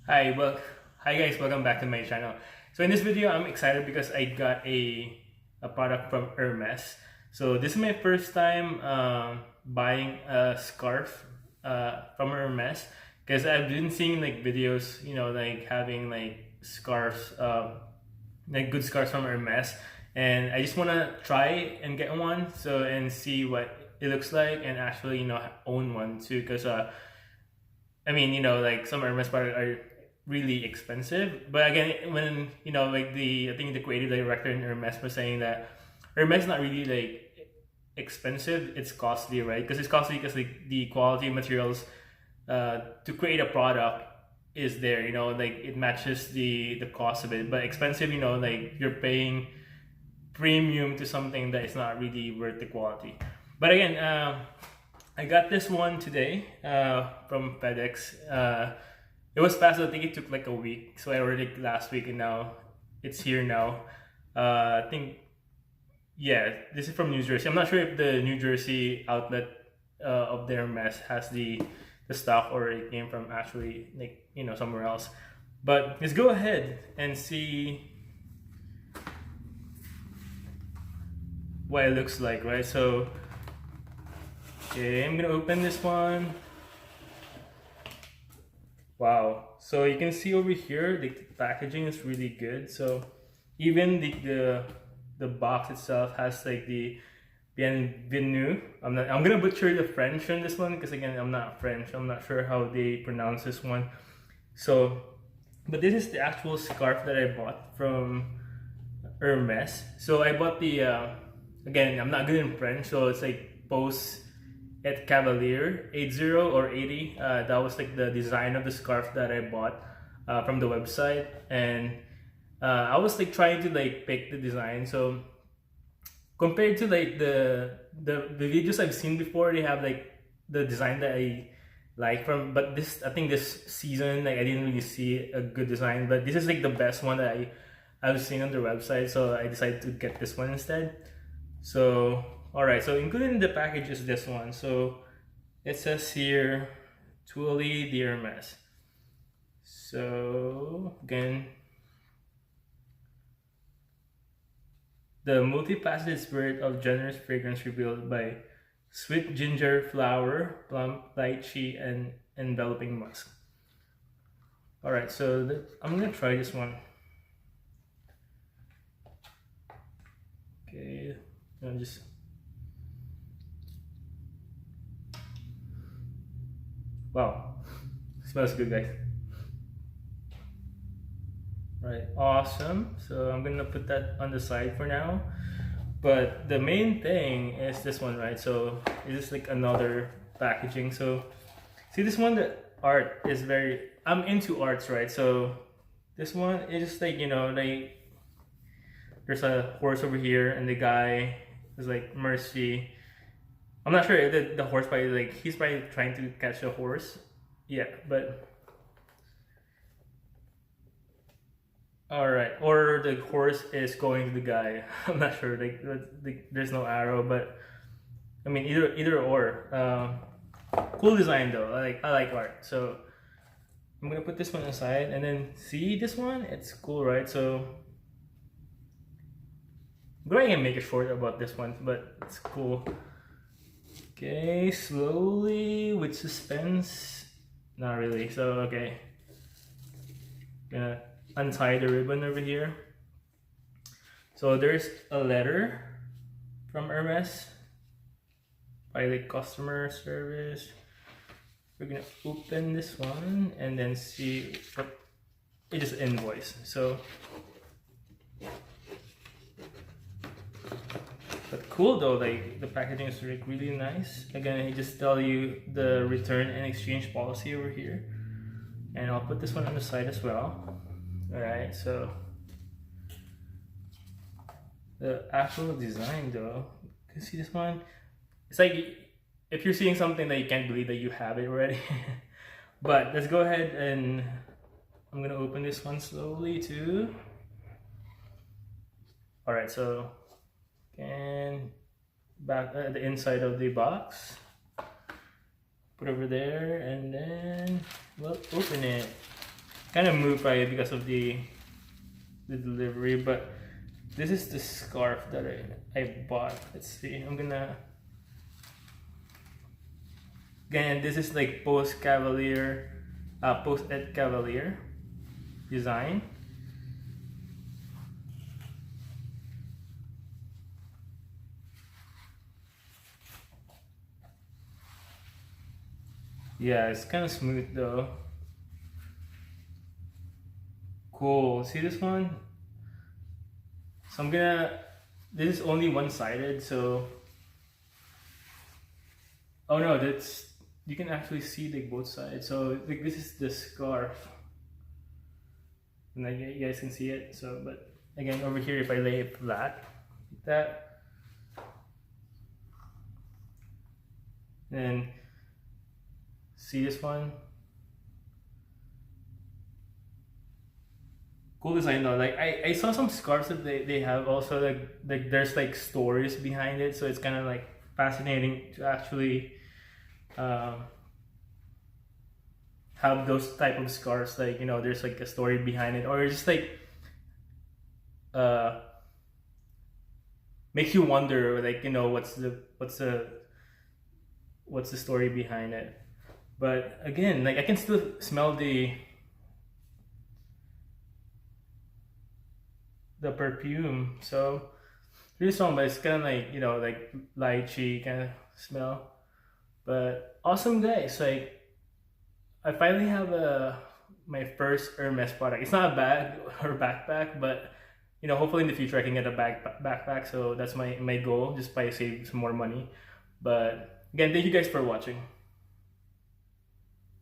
Hi, hi guys, welcome back to my channel. So in this video, I'm excited because I got a product from Hermes. So this is my first time buying a scarf from Hermes because I've been seeing like videos, like having like scarves, like good scarves from Hermes, and I just want to try and get one and see what it looks like and actually own one too because like some Hermes products are really expensive. But again, when like I think the creative director in Hermes was saying that Hermes not really like expensive, it's costly, right? Because it's costly because like the quality materials to create a product is there, like it matches the cost of it. But expensive, like you're paying premium to something that is not really worth the quality. But again, I got this one today from FedEx. It was fast. I think it took like a week. So I ordered it last week, and now it's here now. I think, yeah, this is from New Jersey. I'm not sure if the New Jersey outlet of their mess has the stock, or it came from actually like somewhere else. But let's go ahead and see what it looks like, right? So, okay, I'm gonna open this one. Wow. So you can see over here the packaging is really good. So even the box itself has like the bienvenue. I'm gonna butcher the French on this one because again I'm not French. I'm not sure how they pronounce this one. So but this is the actual scarf that I bought from Hermes. So I bought the again I'm not good in French, so it's like post at Cavalier 80 or 80. That was like the design of the scarf that I bought from the website, and I was like trying to like pick the design. So compared to like the videos I've seen before, they have like the design that I like from. But this I think this season like I didn't really see a good design. But this is like the best one that I was seeing on their website, so I decided to get this one instead. So alright, so included in the package is this one. So it says here Tuoli de Hermes. So again, the multifaceted spirit of generous fragrance revealed by sweet ginger flower, plum lychee, and enveloping musk. Alright, so I'm gonna try this one. Okay, I'm just wow, smells good, guys. Right, awesome. So I'm gonna put that on the side for now. But the main thing is this one, right? So this is like another packaging. So see this one, the art is very, I'm into arts, right? So this one is just like, like there's a horse over here and the guy is like mercy. I'm not sure if the horse probably like, he's probably trying to catch a horse. Yeah, but all right, or the horse is going to the guy. I'm not sure. Like there's no arrow, but I mean either or. Cool design though. I like art. So I'm gonna put this one aside and then see this one. It's cool, right? So I'm going to make a short about this one, but it's cool. Okay, slowly with suspense. Not really. So okay, gonna untie the ribbon over here. So there's a letter from Hermes by the customer service. We're gonna open this one and then see what it is, invoice. So but cool though, like the packaging is really nice. Again, I just tell you the return and exchange policy over here, and I'll put this one on the side as well. All right, so the actual design though, you can see this one. It's like if you're seeing something that you can't believe that you have it already. But let's go ahead and I'm gonna open this one slowly too. All right, so and back at the inside of the box, put over there, and then we'll open it. kind of moved by it because of the delivery, but this is the scarf that I bought. Let's see, I'm gonna, again, this is like post Cavalier, post Ed Cavalier design. Yeah, it's kind of smooth though. Cool. See this one? So I'm gonna. This is only one-sided, so. Oh no, that's. You can actually see like both sides. So like this is the scarf, and like you guys can see it. So, but again, over here, if I lay it flat, like that, then see this one. Cool design though. Like I saw some scarves that they have also like there's like stories behind it, so it's kind of like fascinating to actually have those type of scarves. Like, you know, there's like a story behind it, or just like makes you wonder, like, you know, what's the story behind it. But again, like I can still smell the perfume, so really strong, but it's kind of like, you know, like lychee kind of smell. But awesome, guys. Like I finally have my first Hermes product. It's not a bag or backpack, but you know, hopefully in the future I can get a backpack. So that's my goal, just by save some more money. But again, thank you guys for watching.